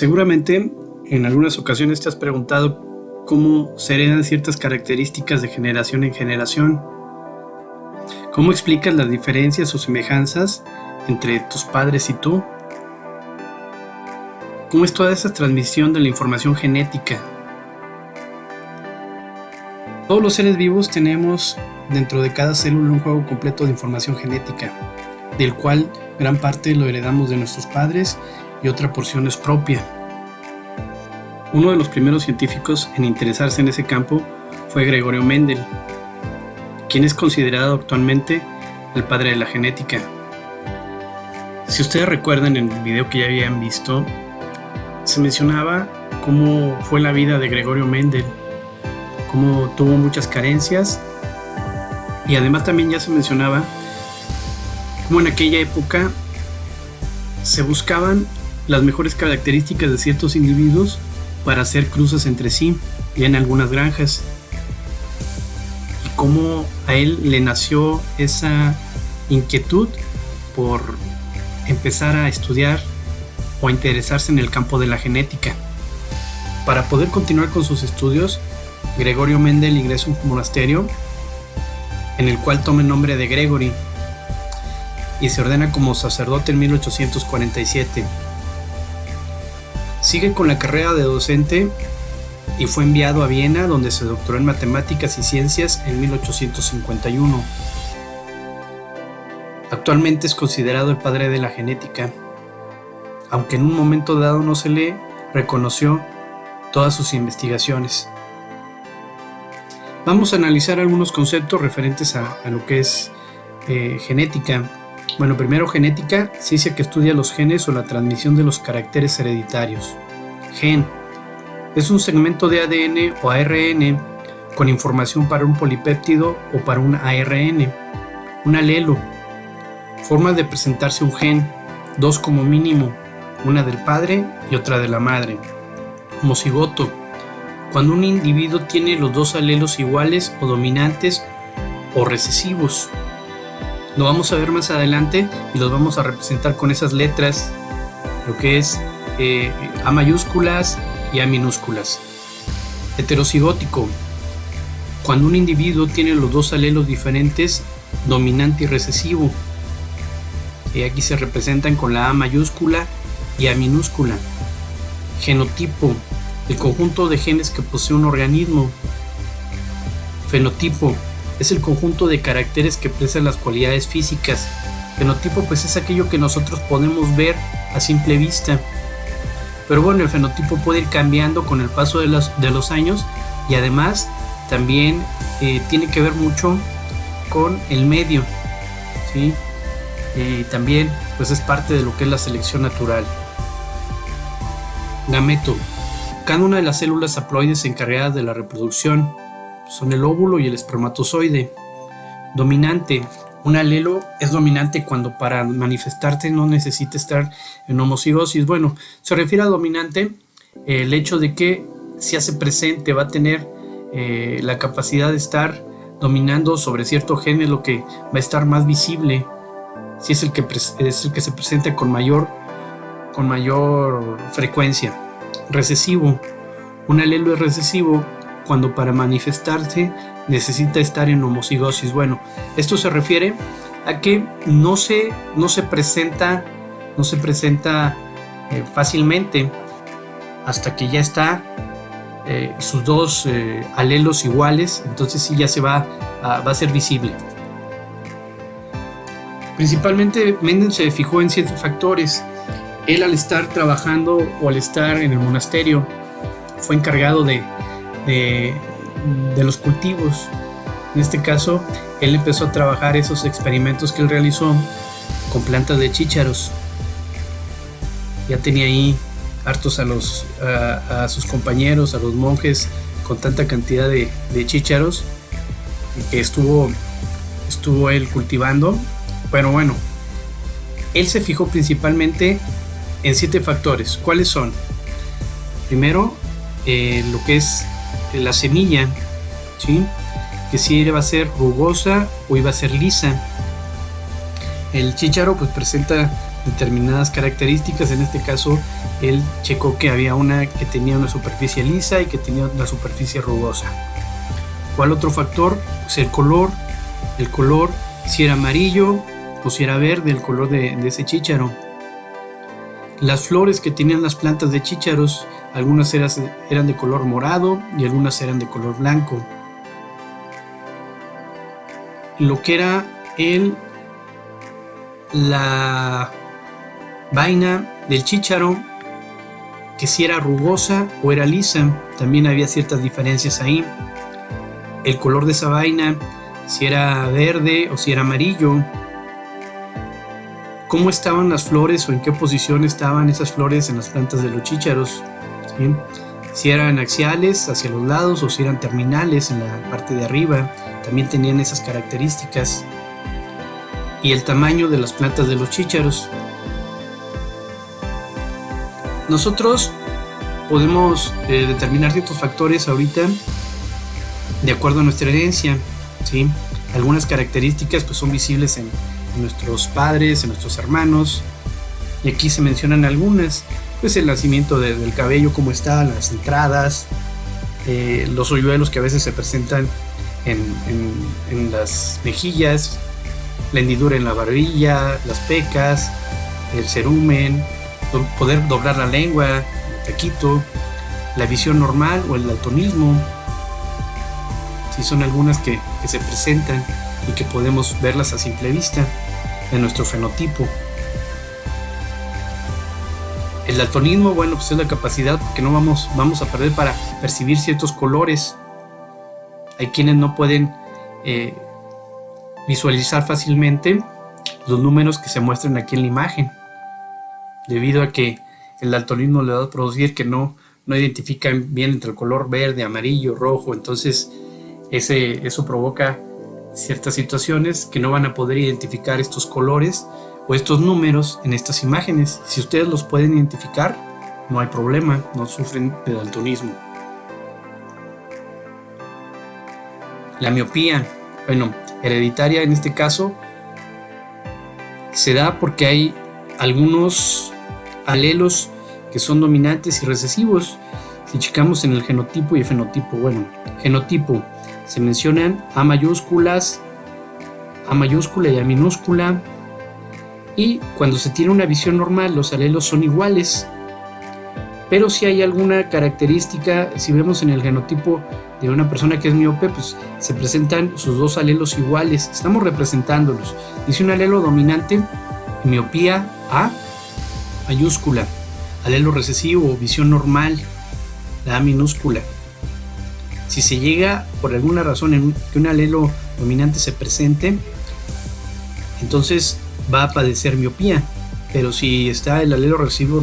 Seguramente en algunas ocasiones te has preguntado cómo se heredan ciertas características de generación en generación. ¿Cómo explicas las diferencias o semejanzas entre tus padres y tú? ¿Cómo es toda esa transmisión de la información genética? Todos los seres vivos tenemos dentro de cada célula un juego completo de información genética, del cual gran parte lo heredamos de nuestros padres y otra porción es propia. Uno de los primeros científicos en interesarse en ese campo fue Gregorio Mendel, quien es considerado actualmente el padre de la genética. Si ustedes recuerdan en el video que ya habían visto, se mencionaba cómo fue la vida de Gregorio Mendel, cómo tuvo muchas carencias, y además también ya se mencionaba cómo en aquella época se buscaban las mejores características de ciertos individuos para hacer cruces entre sí, ya en algunas granjas, y cómo a él le nació esa inquietud por empezar a estudiar o a interesarse en el campo de la genética. Para poder continuar con sus estudios, Gregorio Mendel ingresa a un monasterio en el cual toma el nombre de Gregory y se ordena como sacerdote en 1847. Sigue con la carrera de docente y fue enviado a Viena, donde se doctoró en matemáticas y ciencias en 1851. Actualmente es considerado el padre de la genética, aunque en un momento dado no se le reconoció todas sus investigaciones. Vamos a analizar algunos conceptos referentes a lo que es genética. Bueno, primero genética, ciencia que estudia los genes o la transmisión de los caracteres hereditarios. Gen es un segmento de ADN o ARN con información para un polipéptido o para un ARN. Un alelo, formas de presentarse un gen, dos como mínimo, una del padre y otra de la madre. Homocigoto, cuando un individuo tiene los dos alelos iguales o dominantes o recesivos. Lo vamos a ver más adelante y los vamos a representar con esas letras, lo que es A mayúsculas y A minúsculas. Heterocigótico, cuando un individuo tiene los dos alelos diferentes, dominante y recesivo. Y aquí se representan con la A mayúscula y A minúscula. Genotipo, el conjunto de genes que posee un organismo. Fenotipo, es el conjunto de caracteres que expresan las cualidades físicas. Fenotipo pues es aquello que nosotros podemos ver a simple vista. Pero bueno, el fenotipo puede ir cambiando con el paso de los años y además también tiene que ver mucho con el medio, ¿sí? También pues es parte de lo que es la selección natural. Gameto, cada una de las células haploides encargadas de la reproducción son el óvulo y el espermatozoide. Dominante, un alelo es dominante cuando para manifestarse no necesita estar en homocigosis. Bueno, se refiere a dominante el hecho de que si hace presente va a tener la capacidad de estar dominando sobre cierto gen, es lo que va a estar más visible, si es el que se presenta con mayor frecuencia. Recesivo, un alelo es recesivo cuando para manifestarse necesita estar en homocigosis. Bueno, esto se refiere a que no se presenta fácilmente hasta que ya está sus dos alelos iguales, entonces sí ya se va a ser visible. Principalmente Mendel se fijó en ciertos factores. Él, al estar trabajando o al estar en el monasterio, fue encargado de los cultivos. En este caso, él empezó a trabajar esos experimentos que él realizó con plantas de chícharos. Ya tenía ahí hartos a sus compañeros, a los monjes, con tanta cantidad de chícharos que estuvo él cultivando. Pero bueno, él se fijó principalmente en 7 factores. ¿Cuáles son? Primero, lo que es la semilla, ¿sí? Que si iba a ser rugosa o iba a ser lisa. El chícharo pues presenta determinadas características. En este caso, él checó que había una que tenía una superficie lisa y que tenía una superficie rugosa. ¿Cuál otro factor? Pues el color, si era amarillo o si era verde, el color de ese chícharo. Las flores que tenían las plantas de chícharos, algunas eran de color morado y algunas eran de color blanco. Lo que era la vaina del chícharo, que si era rugosa o era lisa, también había ciertas diferencias ahí. El color de esa vaina, si era verde o si era amarillo. Cómo estaban las flores o en qué posición estaban esas flores en las plantas de los chícharos, ¿sí? Si eran axiales hacia los lados o si eran terminales en la parte de arriba, también tenían esas características. Y el tamaño de las plantas de los chícharos. Nosotros podemos determinar ciertos factores ahorita de acuerdo a nuestra herencia, ¿sí? Algunas características pues son visibles en nuestros padres, en nuestros hermanos, y aquí se mencionan algunas, pues el nacimiento del cabello, cómo está, las entradas, los hoyuelos que a veces se presentan en las mejillas, la hendidura en la barbilla, las pecas, el cerumen, poder doblar la lengua, el taquito, la visión normal o el daltonismo. Sí, son algunas que se presentan y que podemos verlas a simple vista en nuestro fenotipo. El daltonismo, bueno, pues es la capacidad que no vamos a perder para percibir ciertos colores. Hay quienes no pueden visualizar fácilmente los números que se muestran aquí en la imagen, debido a que el daltonismo le va a producir que no identifican bien entre el color verde, amarillo, rojo. Entonces eso provoca ciertas situaciones que no van a poder identificar estos colores o estos números en estas imágenes. Si ustedes los pueden identificar, no hay problema, no sufren de daltonismo. La miopía, bueno, hereditaria en este caso, se da porque hay algunos alelos que son dominantes y recesivos. Si checamos en el genotipo y el fenotipo, bueno, genotipo, se mencionan A mayúscula y A minúscula, y cuando se tiene una visión normal los alelos son iguales, pero si hay alguna característica, si vemos en el genotipo de una persona que es miope, pues se presentan sus dos alelos iguales, estamos representándolos. Dice un alelo dominante, miopía A mayúscula, alelo recesivo, visión normal, la A minúscula. Si se llega por alguna razón que un alelo dominante se presente, entonces va a padecer miopía. Pero si está el alelo recesivo,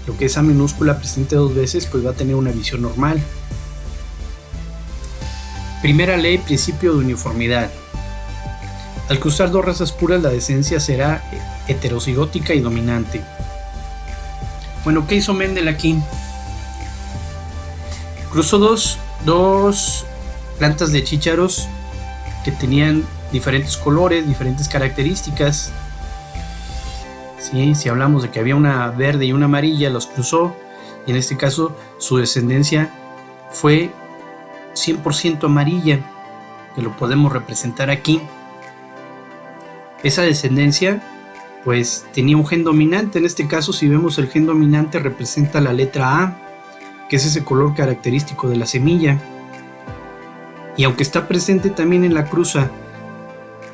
lo que es A minúscula, presente dos veces, pues va a tener una visión normal. Primera ley, principio de uniformidad. Al cruzar dos razas puras, la descendencia será heterocigótica y dominante. Bueno, ¿qué hizo Mendel aquí? Cruzó dos plantas de chícharos que tenían diferentes colores, diferentes características. ¿Sí? Si hablamos de que había una verde y una amarilla, los cruzó, y en este caso su descendencia fue 100% amarilla, que lo podemos representar aquí. Esa descendencia pues tenía un gen dominante. En este caso, si vemos el gen dominante, representa la letra A, que es ese color característico de la semilla. Y aunque está presente también en la cruza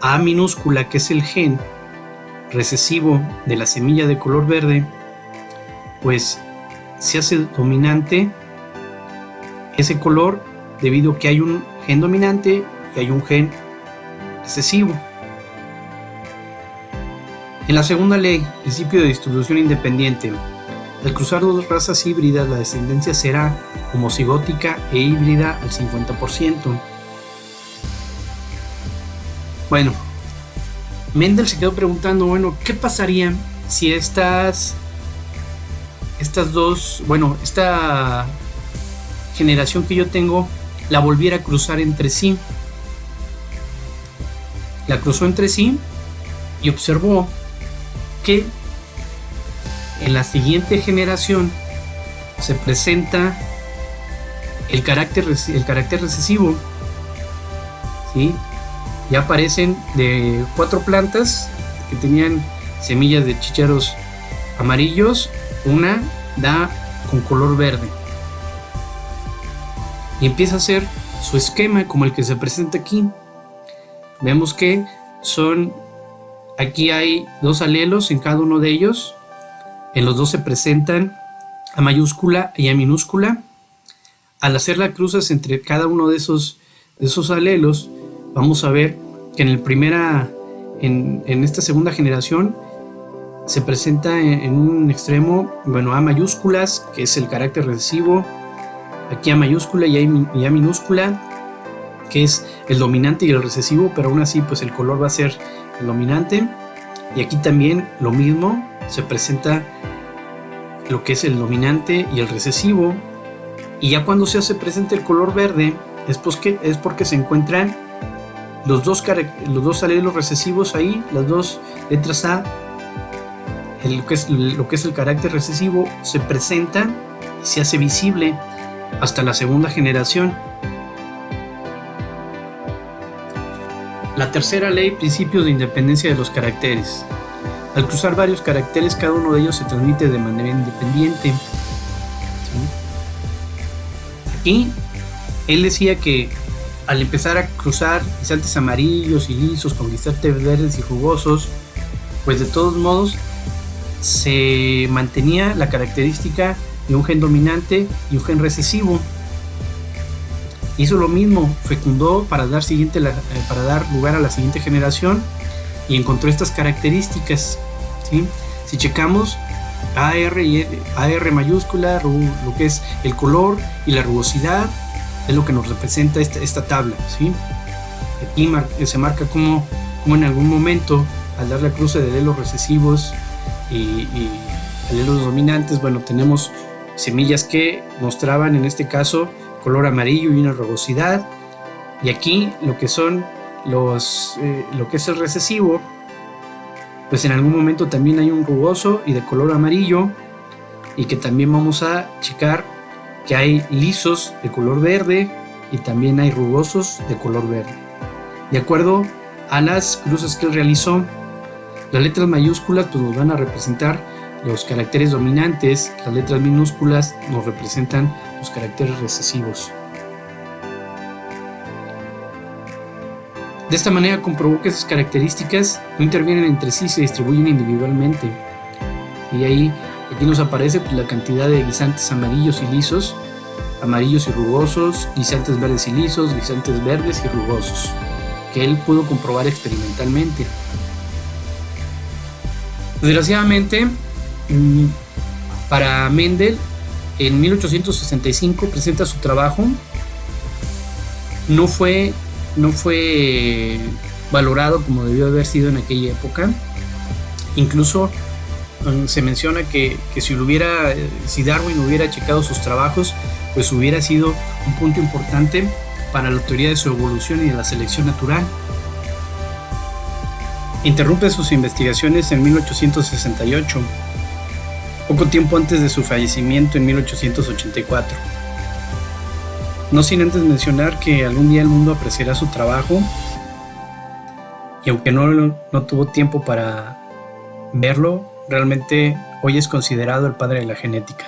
A minúscula, que es el gen recesivo de la semilla de color verde, pues se hace dominante ese color debido a que hay un gen dominante y hay un gen recesivo. En la segunda ley, principio de distribución independiente, al cruzar dos razas híbridas, la descendencia será homocigótica e híbrida al 50%. Bueno, Mendel se quedó preguntando, bueno, ¿qué pasaría si esta generación que yo tengo la volviera a cruzar entre sí? La cruzó entre sí y observó que En la siguiente generación se presenta el carácter recesivo, ¿sí? Ya aparecen de 4 plantas que tenían semillas de chícharos amarillos, una da con color verde y empieza a hacer su esquema como el que se presenta aquí. Vemos que aquí hay 2 alelos en cada uno de ellos. En los 2 se presentan A mayúscula y A minúscula. Al hacer las cruces entre cada uno de esos alelos, vamos a ver que en esta segunda generación se presenta en un extremo, A mayúsculas, que es el carácter recesivo, aquí A mayúscula y A minúscula, que es el dominante y el recesivo, pero aún así pues el color va a ser el dominante. Y aquí también lo mismo, se presenta lo que es el dominante y el recesivo. Y ya cuando se hace presente el color verde es porque se encuentran los dos alelos recesivos ahí, las 2 letras A, lo que es el carácter recesivo, se presentan y se hace visible hasta la segunda generación. La tercera ley, principios de independencia de los caracteres. Al cruzar varios caracteres, cada uno de ellos se transmite de manera independiente. ¿Sí? Aquí él decía que al empezar a cruzar guisantes amarillos y lisos con guisantes verdes y rugosos, pues de todos modos se mantenía la característica de un gen dominante y un gen recesivo. Hizo lo mismo, fecundó para dar lugar a la siguiente generación y encontró estas características, ¿sí? Si checamos AR mayúscula, lo que es el color y la rugosidad, es lo que nos representa esta tabla, ¿sí? Aquí se marca como en algún momento, al dar la cruce de alelos recesivos y alelos dominantes, tenemos semillas que mostraban en este caso color amarillo y una rugosidad, y aquí lo que son lo que es el recesivo, pues en algún momento también hay un rugoso y de color amarillo, y que también vamos a checar que hay lisos de color verde y también hay rugosos de color verde. De acuerdo a las cruces que él realizó, las letras mayúsculas pues nos van a representar los caracteres dominantes, las letras minúsculas nos representan los caracteres recesivos. De esta manera comprobó que esas características no intervienen entre sí, se distribuyen individualmente. Y aquí nos aparece la cantidad de guisantes amarillos y lisos, amarillos y rugosos, guisantes verdes y lisos, guisantes verdes y rugosos, que él pudo comprobar experimentalmente. Desgraciadamente, para Mendel, en 1865 presenta su trabajo. No fue valorado como debió haber sido en aquella época. Incluso se menciona que si Darwin hubiera checado sus trabajos, pues hubiera sido un punto importante para la teoría de su evolución y de la selección natural. Interrumpe sus investigaciones en 1868, poco tiempo antes de su fallecimiento en 1884. No sin antes mencionar que algún día el mundo apreciará su trabajo, y aunque no tuvo tiempo para verlo, realmente hoy es considerado el padre de la genética.